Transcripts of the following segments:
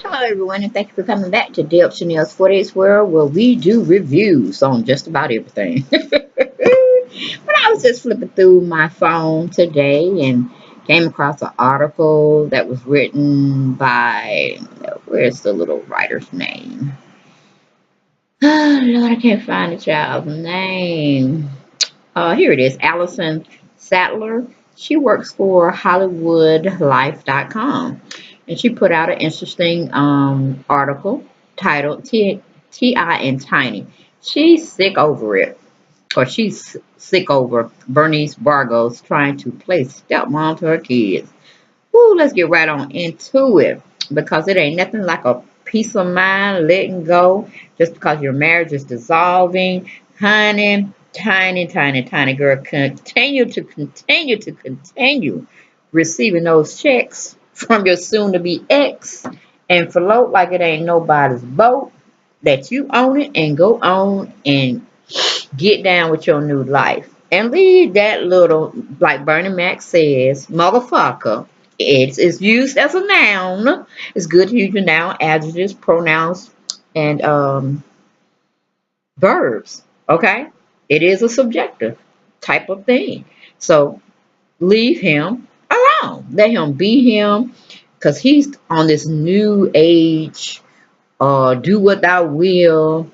Hello, everyone, and thank you for coming back to Deb Chanel's 48's World, where we do reviews on just about everything. But I was just flipping through my phone today and came across an article that was written by, where's the little writer's name? Oh, Lord, I can't find the child's name. Here it is, Allison Sattler. She works for HollywoodLife.com, and she put out an interesting article titled "T.I. and Tiny." She's sick over it, or she's sick over Bernice Bargos trying to play stepmom to her kids. Woo, let's get right on into it because it ain't nothing like a peace of mind letting go just because your marriage is dissolving. Honey, tiny girl, continue receiving those checks from your soon to be ex and float like it ain't nobody's boat, that you own it, and go on and get down with your new life. And leave that little, like Bernie Mac says, motherfucker. It's used as a noun. It's good to use your noun, adjectives, pronouns, and verbs. Okay? It is a subjective type of thing. So leave him alone. Let him be him because he's on this new age, do what thou will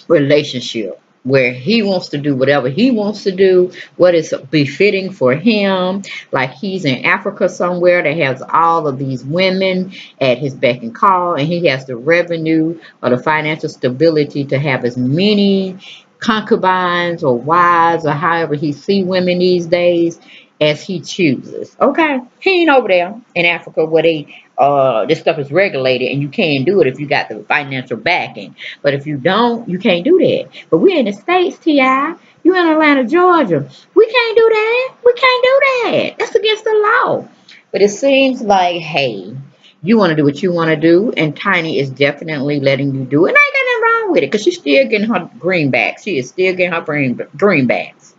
relationship where he wants to do whatever he wants to do, what is befitting for him. Like he's in Africa somewhere that has all of these women at his beck and call, and he has the revenue or the financial stability to have as many concubines or wives or however he see women these days as he chooses. Okay, he ain't over there in Africa where they this stuff is regulated and you can't do it if you got the financial backing. But if you don't, you can't do that. But we're in the States, T.I. You in Atlanta, Georgia. We can't do that. We can't do that. That's against the law. But it seems like, hey, you want to do what you want to do, and Tiny is definitely letting you do it. And I ain't got nothing wrong with it because she's still getting her greenbacks. She is still getting her greenbacks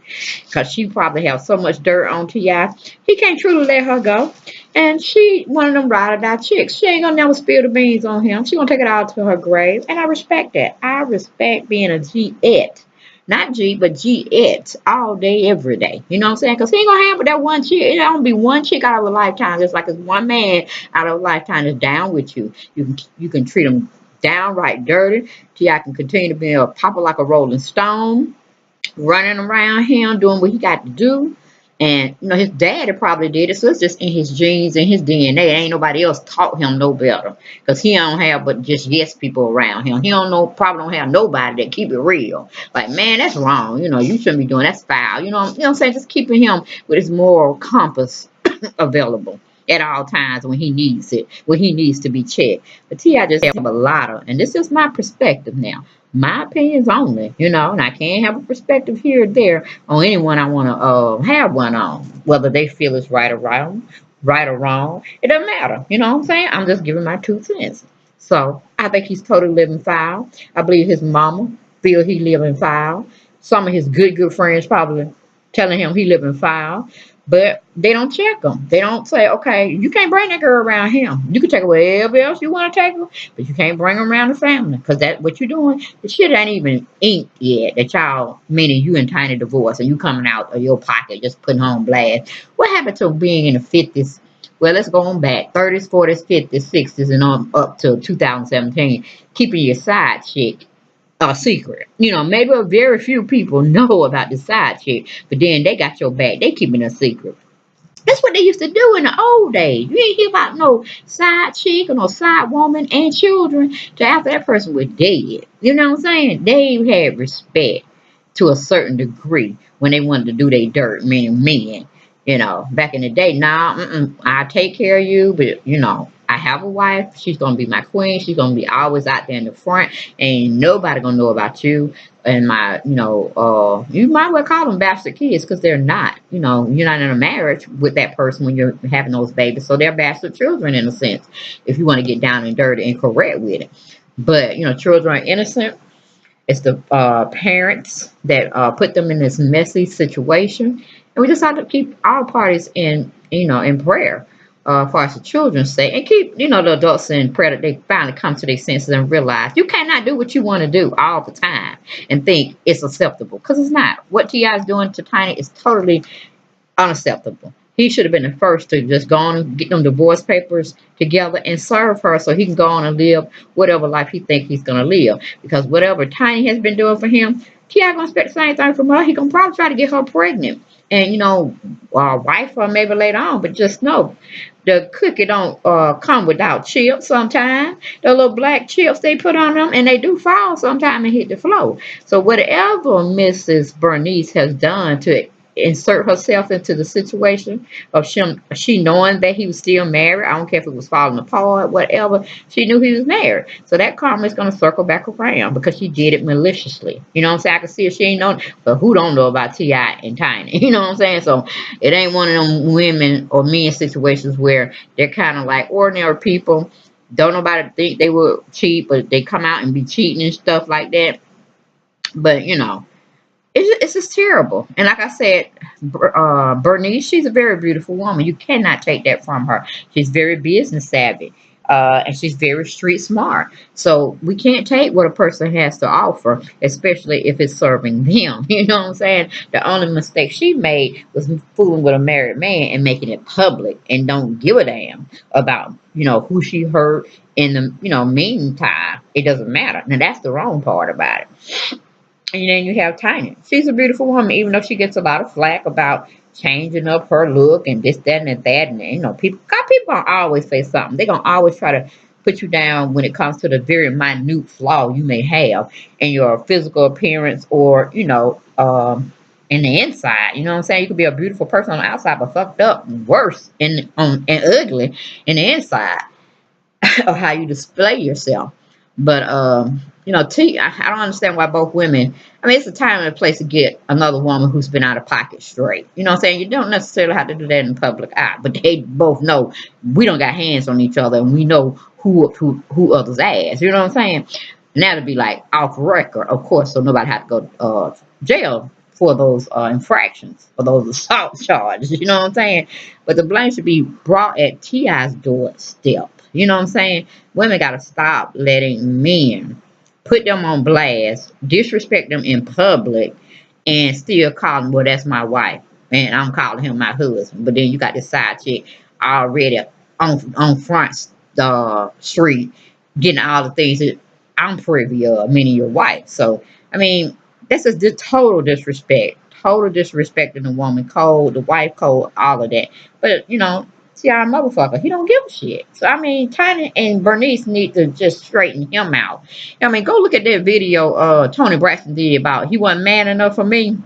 because she probably has so much dirt on T.I. He can't truly let her go. And she one of them ride or die chicks. She ain't gonna never spill the beans on him. She gonna take it all to her grave. And I respect that. I respect being a G-et. Not G, but G-et all day, every day. You know what I'm saying? Because he ain't gonna have but that one chick. It don't be one chick out of a lifetime. Just like it's one man out of a lifetime that's down with you. You can treat him downright dirty. T.I. can continue to be a popper like a rolling stone, running around him, doing what he got to do. And his daddy probably did it, so it's just in his genes and his DNA. Ain't nobody else taught him no better, cause he don't have but just yes people around him. He don't know, probably don't have nobody that keep it real. Like, man, that's wrong. You shouldn't be doing that's foul. You know what I'm saying? Just keeping him with his moral compass available at all times when he needs it, when he needs to be checked. But T.I. just have a lot of, and this is my perspective now. My opinions only, and I can't have a perspective here or there on anyone I want to have one on, whether they feel it's right or wrong. It doesn't matter. You know what I'm saying? I'm just giving my 2 cents. So I think he's totally living foul. I believe his mama feel he living foul. Some of his good friends probably telling him he living foul. But they don't check him. They don't say, okay, you can't bring that girl around him. You can take her wherever else you want to take her, but you can't bring her around the family. Because that what you're doing, the shit ain't even inked yet. That y'all, meaning you and Tiny divorce and you coming out of your pocket just putting her on blast. What happened to being in the 50s? Well, let's go on back. 30s, 40s, 50s, 60s, and on up to 2017. Keeping your side chick a secret. Maybe a very few people know about the side chick, but then they got your back. They keeping a secret. That's what they used to do in the old days. You ain't hear about no side chick or no side woman and children till after that person was dead. You know what I'm saying? They had respect to a certain degree when they wanted to do their dirt, meaning men. Back in the day, nah, I take care of you, but I have a wife. She's gonna be my queen. She's gonna be always out there in the front. Ain't nobody gonna know about you. And you might well call them bastard kids because they're not. You're not in a marriage with that person when you're having those babies. So they're bastard children in a sense, if you want to get down and dirty and correct with it. But children are innocent. It's the parents that put them in this messy situation, and we just have to keep all parties in prayer. as far as the children's sake, and keep, the adults in prayer that they finally come to their senses and realize you cannot do what you want to do all the time and think it's acceptable, because it's not. What Ti is doing to Tiny is totally unacceptable. He should have been the first to just go on and get them divorce papers together and serve her so he can go on and live whatever life he thinks he's gonna live. Because whatever Tiny has been doing for him, T.I. gonna expect the same thing from her. He gonna probably try to get her pregnant. And wife her maybe later on, but just know the cookie don't come without chips sometimes. The little black chips they put on them, and they do fall sometimes and hit the floor. So whatever Mrs. Bernice has done to insert herself into the situation of she knowing that he was still married. I don't care if it was falling apart, whatever. She knew he was married. So that karma is going to circle back around because she did it maliciously. You know what I'm saying? I can see if she ain't know, but who don't know about T.I. and Tiny? You know what I'm saying? So it ain't one of them women or men situations where they're kind of like ordinary people. Don't nobody think they will cheat, but they come out and be cheating and stuff like that. But it's just terrible. And like I said, Bernice, she's a very beautiful woman. You cannot take that from her. She's very business savvy. And she's very street smart. So we can't take what a person has to offer, especially if it's serving them. You know what I'm saying? The only mistake she made was fooling with a married man and making it public and don't give a damn about, who she hurt in the, meantime. It doesn't matter. Now that's the wrong part about it. And then you have Tiny. She's a beautiful woman, even though she gets a lot of flack about changing up her look and this, that, and that. And people gonna always say something. They're gonna always try to put you down when it comes to the very minute flaw you may have in your physical appearance or, in the inside. You know what I'm saying? You could be a beautiful person on the outside, but fucked up, worse, and ugly in the inside of how you display yourself. But I don't understand why both women. I mean, it's a time and a place to get another woman who's been out of pocket straight. You know what I'm saying? You don't necessarily have to do that in public eye, but they both know we don't got hands on each other, and we know who others ass. You know what I'm saying? And that'll be like off record, of course, so nobody had to go jail for those infractions, for those assault charges. You know what I'm saying? But the blame should be brought at T.I.'s doorstep. You know what I'm saying? Women got to stop letting men put them on blast, disrespect them in public, and still call them, well, that's my wife. And I'm calling him my husband. But then you got this side chick already on front street getting all the things that I'm privy of, meaning your wife. So, I mean, that's just total disrespect. Total disrespecting the woman code, the wife code, all of that. But, see, our motherfucker, he don't give a shit. So, I mean, Tiny and Bernice need to just straighten him out. I mean, go look at that video Tony Braxton did about he wasn't man enough for me.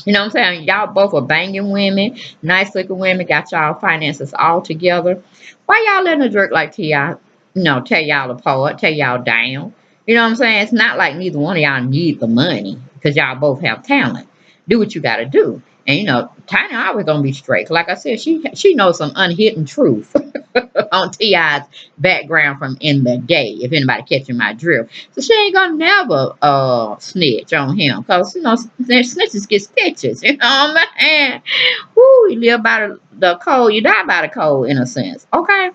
You know what I'm saying? Y'all both are banging women, nice looking women, got y'all finances all together. Why y'all letting a jerk like T.I., tear y'all apart, tear y'all down? You know what I'm saying? It's not like neither one of y'all need the money because y'all both have talent. Do what you got to do. And, Tiny always going to be straight. Like I said, she knows some unhidden truth on T.I.'s background from in the day, if anybody catching my drift. So she ain't going to never snitch on him because, snitches get stitches. You know what I'm saying? Woo, you live by the code, you die by the code in a sense. Okay?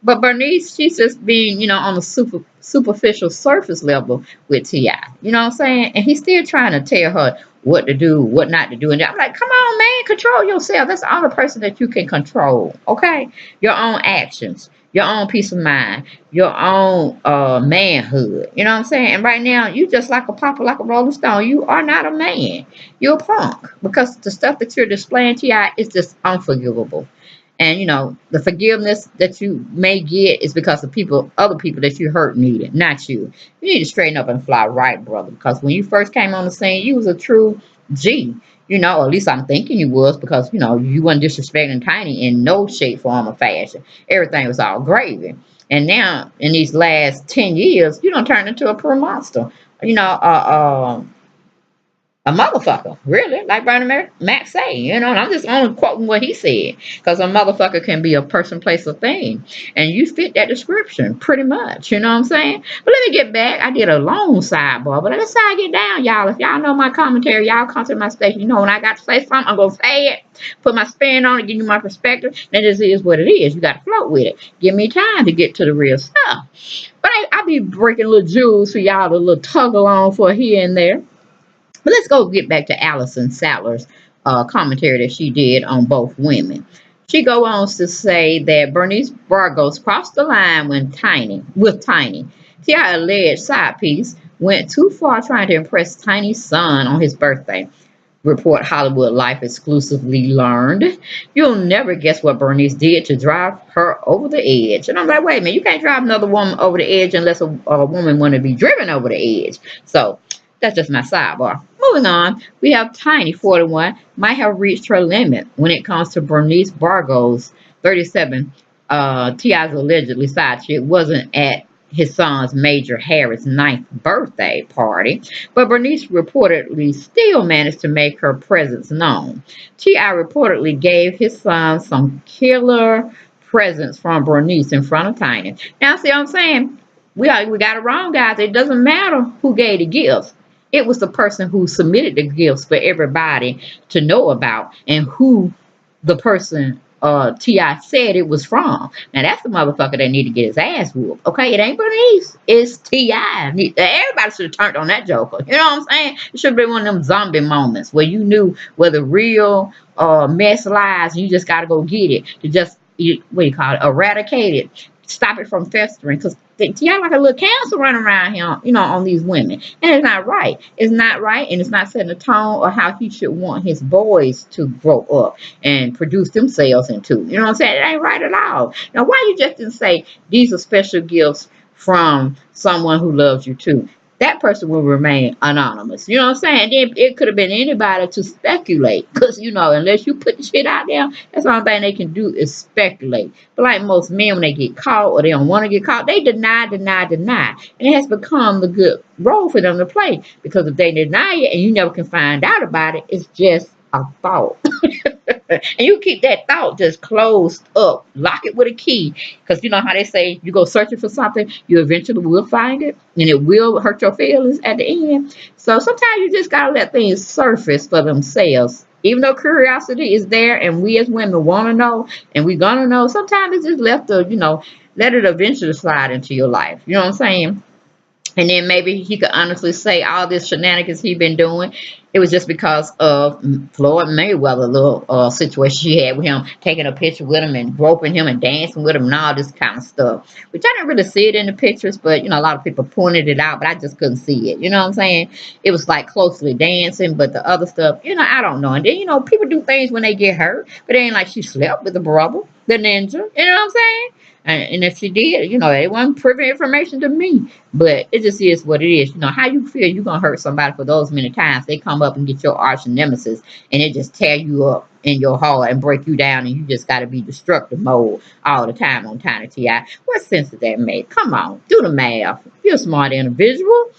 But Bernice, she's just being, on the superficial surface level with T.I. You know what I'm saying? And he's still trying to tell her what to do, what not to do. And I'm like, come on, man, control yourself. That's the only person that you can control. Okay? Your own actions, your own peace of mind, your own manhood. You know what I'm saying? And right now, you just like a papa, like a rolling stone. You are not a man. You're a punk. Because the stuff that you're displaying, T.I., is just unforgivable. And the forgiveness that you may get is because of other people that you hurt needed, not you. You need to straighten up and fly right, brother. Because when you first came on the scene, you was a true G. Or at least I'm thinking you was, because you wasn't disrespecting Tiny in no shape, form, or fashion. Everything was all gravy. And now in these last 10 years, you don't turn into a pure monster. A motherfucker, really, like Bernie Mac say, and I'm just only quoting what he said, because a motherfucker can be a person, place, or thing, and you fit that description pretty much. You know what I'm saying? But let me get back. I did a long sidebar, but let's how I get down, y'all. If y'all know my commentary, y'all come to my station. You know when I got to say something, I'm gonna say it, put my spin on it, give you my perspective. And this is what it is. You got to float with it. Give me time to get to the real stuff. But I be breaking little jewels for y'all to little tug along for here and there. But let's go get back to Allison Sadler's commentary that she did on both women. She goes on to say that Bernice Burgos crossed the line with Tiny. T.I. alleged side piece went too far trying to impress Tiny's son on his birthday. Report Hollywood Life exclusively learned. You'll never guess what Bernice did to drive her over the edge. And I'm like, wait a minute, you can't drive another woman over the edge unless a woman want to be driven over the edge. So that's just my sidebar. Moving on, we have Tiny, 41, might have reached her limit when it comes to Bernice Bargos, 37. T.I.'s allegedly side chick wasn't at his son's Major Harris' ninth birthday party, but Bernice reportedly still managed to make her presence known. T.I. reportedly gave his son some killer presents from Bernice in front of Tiny. Now, see what I'm saying? We got it wrong, guys. It doesn't matter who gave the gifts. It was the person who submitted the gifts for everybody to know about, and who the person T.I. said it was from. Now that's the motherfucker that need to get his ass whooped. Okay, it ain't Bernice, it's T.I. Everybody should have turned on that joker. You know what I'm saying? It should have been one of them zombie moments where you knew where the real mess lies, and you just got to go get it to just what do you call it, eradicate it, stop it from festering. Because T.I. like a little cancer running around him, on these women. And it's not right. It's not right, and it's not setting the tone or how he should want his boys to grow up and produce themselves into. You know what I'm saying? It ain't right at all. Now, why you just didn't say these are special gifts from someone who loves you too? That person will remain anonymous. You know what I'm saying? Then it could have been anybody to speculate. Because, unless you put the shit out there, that's the only thing they can do is speculate. But like most men, when they get caught or they don't want to get caught, they deny, deny, deny. And it has become the good role for them to play. Because if they deny it and you never can find out about it, it's just a thought. And you keep that thought just closed up. Lock it with a key. Because you know how they say you go searching for something, you eventually will find it. And it will hurt your feelings at the end. So sometimes you just got to let things surface for themselves. Even though curiosity is there and we as women want to know and we're going to know, sometimes it's just left to, let it eventually slide into your life. You know what I'm saying? And then maybe he could honestly say all this shenanigans he been doing, it was just because of Floyd Mayweather little situation she had with him, taking a picture with him and groping him and dancing with him and all this kind of stuff. Which I didn't really see it in the pictures, but a lot of people pointed it out, but I just couldn't see it. You know what I'm saying? It was like closely dancing, but the other stuff, I don't know. And then, people do things when they get hurt, but it ain't like she slept with the brother, the ninja. You know what I'm saying? And if she did, it wasn't privy information to me. But it just is what it is. How you feel you're going to hurt somebody for those many times. They come up and get your arch nemesis, and it just tear you up in your heart and break you down, and you just got to be destructive mode all the time on Tiny T.I. What sense does that make? Come on, do the math. You're a smart individual.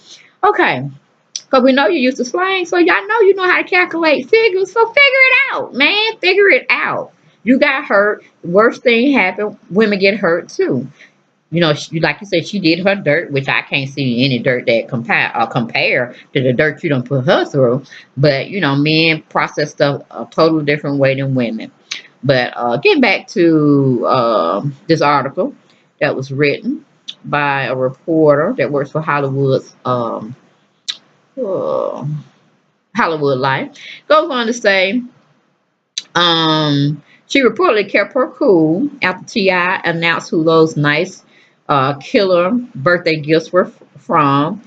Okay. Because we know you used to slang, so y'all know you know how to calculate figures. So figure it out, man. Figure it out. You got hurt. Worst thing happened. Women get hurt too. Like you said, she did her dirt, which I can't see any dirt that compare to the dirt you don't put her through. But men process stuff a totally different way than women. But getting back to this article that was written by a reporter that works for Hollywood's Hollywood Life, goes on to say. She reportedly kept her cool after T.I. announced who those nice killer birthday gifts were from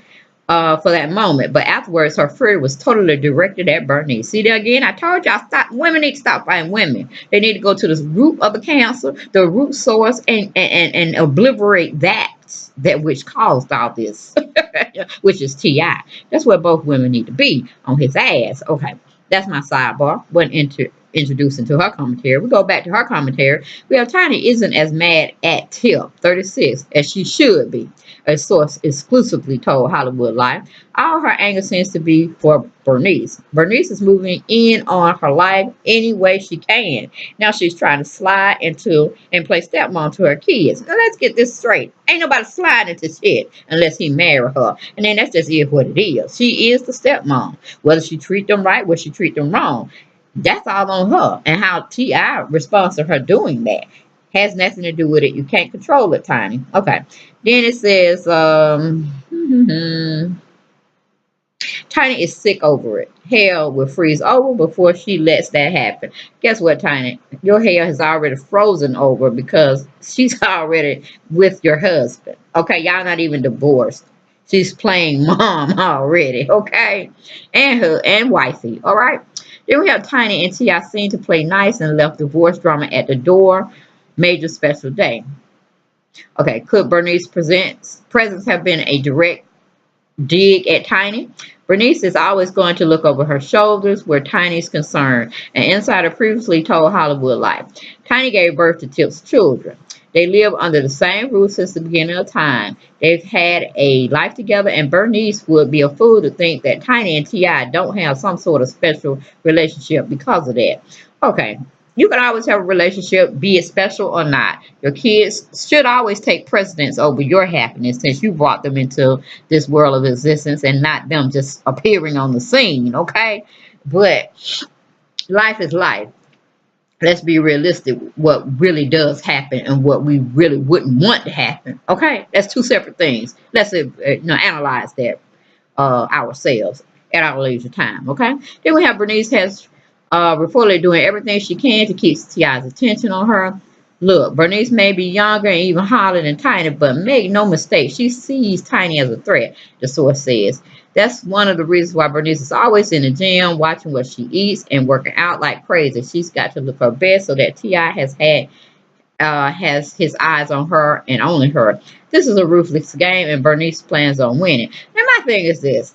for that moment. But afterwards, her fury was totally directed at Bernice. See there again? I told y'all, women need to stop fighting women. They need to go to the root of the cancer, the root source, and obliterate that which caused all this, which is T.I. That's where both women need to be, on his ass. Okay, that's my sidebar. Wasn't introduced into her commentary. We go back to her commentary. We have Tiny isn't as mad at Tip, 36, as she should be. A source exclusively told Hollywood Life. All her anger seems to be for Bernice. Bernice is moving in on her life any way she can. Now she's trying to slide into and play stepmom to her kids. Now let's get this straight. Ain't nobody sliding into shit unless he marry her. And then that's just is what it is. She is the stepmom. Whether she treat them right, whether she treat them wrong, that's all on her. And how T.I. responds to her doing that has nothing to do with it. You can't control it, Tiny. Okay. Then it says, Tiny is sick over it. Hell will freeze over before she lets that happen. Guess what, Tiny? Your hair has already frozen over because she's already with your husband. Okay, y'all not even divorced. She's playing mom already, okay? And her and wifey, all right? Then we have Tiny and T.I. seen to play nice and left divorce drama at the door. Major special day. Okay, could Bernice presence have been a direct dig at Tiny? Bernice is always going to look over her shoulders where Tiny's concerned. An insider previously told Hollywood Life. Tiny gave birth to Tip's children. They live under the same roof since the beginning of time. They've had a life together, and Bernice would be a fool to think that Tiny and T.I. don't have some sort of special relationship because of that. Okay, you can always have a relationship, be it special or not. Your kids should always take precedence over your happiness since you brought them into this world of existence and not them just appearing on the scene, okay? But life is life. Let's be realistic. What really does happen and what we really wouldn't want to happen, okay? That's two separate things. Let's analyze that ourselves at our leisure time, okay? Then we have Bernice has reportedly doing everything she can to keep T.I.'s attention on her. Look, Bernice may be younger and even hotter than Tiny, but make no mistake, she sees Tiny as a threat, the source says. That's one of the reasons why Bernice is always in the gym, watching what she eats and working out like crazy. She's got to look her best so that T.I. has his eyes on her and only her. This is a ruthless game, and Bernice plans on winning. Now, my thing is this.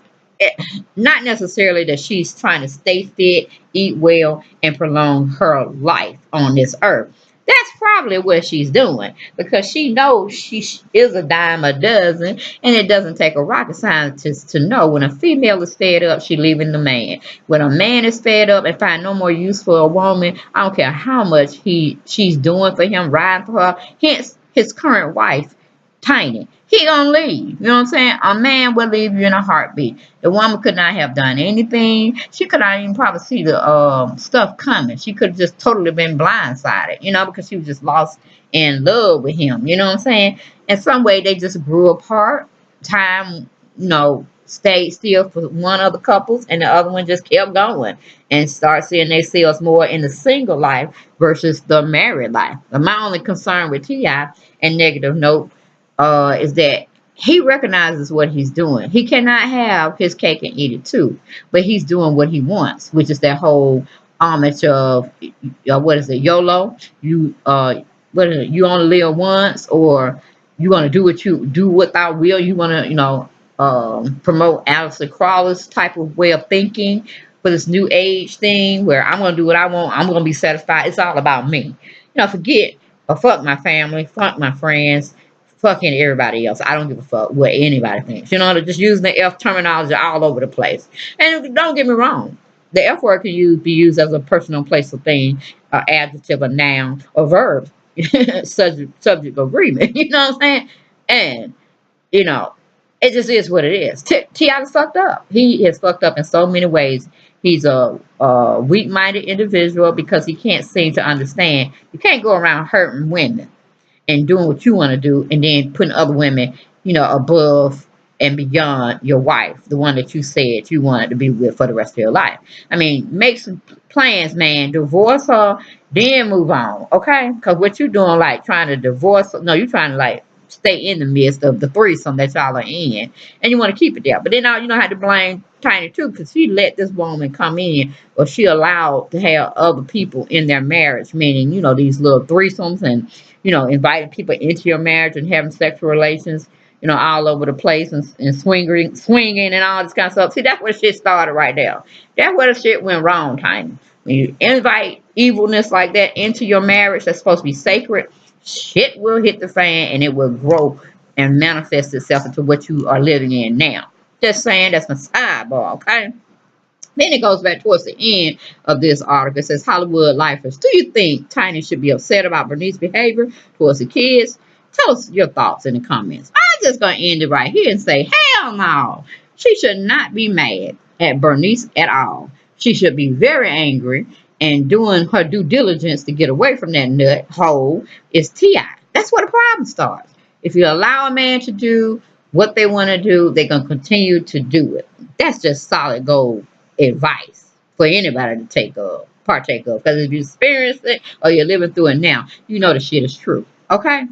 Not necessarily that she's trying to stay fit, eat well, and prolong her life on this earth. That's probably what she's doing because she knows she is a dime a dozen, and it doesn't take a rocket scientist to know when a female is fed up, she's leaving the man. When a man is fed up and find no more use for a woman, I don't care how much she's doing for him, riding for her. Hence, his current wife, Tiny. He gonna leave. You know what I'm saying? A man will leave you in a heartbeat. The woman could not have done anything. She could not even probably see the stuff coming. She could have just totally been blindsided, because she was just lost in love with him. You know what I'm saying? In some way, they just grew apart. Time, stayed still for one of the couples, and the other one just kept going and start seeing themselves more in the single life versus the married life. But my only concern with T.I. and negative note is that he recognizes what he's doing. He cannot have his cake and eat it too, but he's doing what he wants, which is that whole homage of what is it, YOLO? What is it? You only live once, or you want to do what thou will. You want to promote Alistair Crowley's type of way of thinking for this new age thing where I'm going to do what I want. I'm going to be satisfied. It's all about me. Forget or fuck my family, fuck my friends, fucking everybody else. I don't give a fuck what anybody thinks. They're just using the F terminology all over the place. And don't get me wrong. The F word can be used as a personal, place, or thing, adjective, a noun, or verb. subject agreement. You know what I'm saying? And, it just is what it is. T.I. is fucked up. He is fucked up in so many ways. He's a weak-minded individual because he can't seem to understand. You can't go around hurting women and doing what you want to do and then putting other women, above and beyond your wife, the one that you said you wanted to be with for the rest of your life. I mean, make some plans, man. Divorce her, then move on, okay? Because what you're doing, like trying to divorce, no, you're trying to like stay in the midst of the threesome that y'all are in, and you want to keep it there. But then now you don't have to blame Tiny too, because she let this woman come in, or she allowed to have other people in their marriage, meaning, these little threesomes and, inviting people into your marriage and having sexual relations, all over the place and swinging and all this kind of stuff. See, that's where shit started right there. That's where the shit went wrong, Tiny. When you invite evilness like that into your marriage that's supposed to be sacred, shit will hit the fan and it will grow and manifest itself into what you are living in now. Just saying, that's my sidebar, okay? Then it goes back towards the end of this article. It says, Hollywood lifers, do you think Tiny should be upset about Bernice's behavior towards the kids? Tell us your thoughts in the comments. I'm just going to end it right here and say, hell no. She should not be mad at Bernice at all. She should be very angry and doing her due diligence to get away from that nut hole is T.I. That's where the problem starts. If you allow a man to do what they want to do, they're going to continue to do it. That's just solid gold advice for anybody to partake of. Because if you experience it or you're living through it now, you know the shit is true. Okay?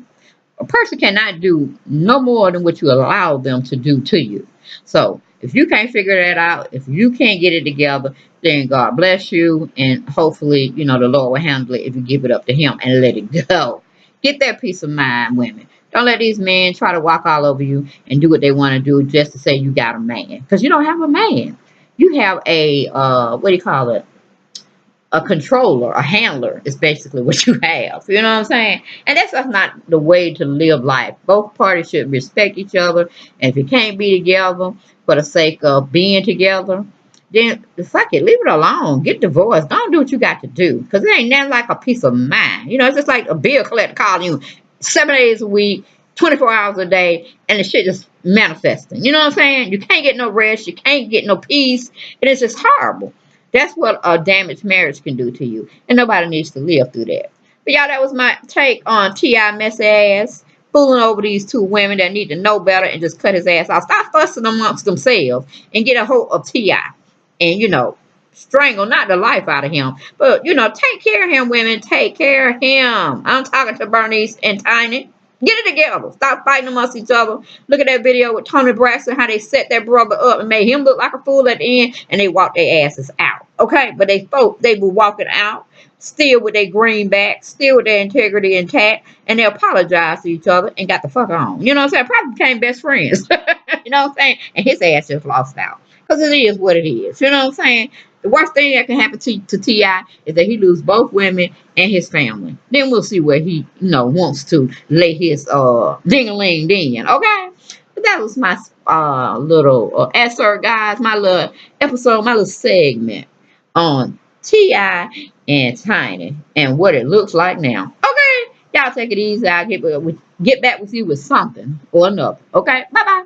A person cannot do no more than what you allow them to do to you. So if you can't figure that out, if you can't get it together, then God bless you. And hopefully, the Lord will handle it if you give it up to him and let it go. Get that peace of mind, women. Don't let these men try to walk all over you and do what they want to do just to say you got a man. Because you don't have a man. You have a, what do you call it? A controller, a handler is basically what you have. You know what I'm saying? And that's just not the way to live life. Both parties should respect each other. And if you can't be together for the sake of being together, then fuck it, leave it alone. Get divorced. Don't do what you got to do. Because it ain't nothing like a peace of mind. It's just like a bill collector calling you 7 days a week, 24 hours a day, and the shit just manifesting. You know what I'm saying? You can't get no rest. You can't get no peace. And it's just horrible. That's what a damaged marriage can do to you. And nobody needs to live through that. But y'all, that was my take on T.I. messy ass fooling over these two women that need to know better and just cut his ass off. Stop fussing amongst themselves and get a hold of T.I. And, strangle not the life out of him. But, take care of him, women. Take care of him. I'm talking to Bernice and Tiny. Get it together. Stop fighting amongst each other. Look at that video with Tony Braxton, how they set that brother up and made him look like a fool at the end, and they walked their asses out. Okay? But they were walking out, still with their greenback, still with their integrity intact, and they apologized to each other and got the fuck on. You know what I'm saying? Probably became best friends. You know what I'm saying? And his ass just lost out. Because it is what it is. You know what I'm saying? The worst thing that can happen to T.I. is that he lose both women and his family. Then we'll see where he, wants to lay his ding-a-ling-ding. Okay? But that was my little excerpt, guys. My little episode, my little segment on T.I. and Tiny and what it looks like now. Okay? Y'all take it easy. I'll get back with you with something or another. Okay? Bye-bye.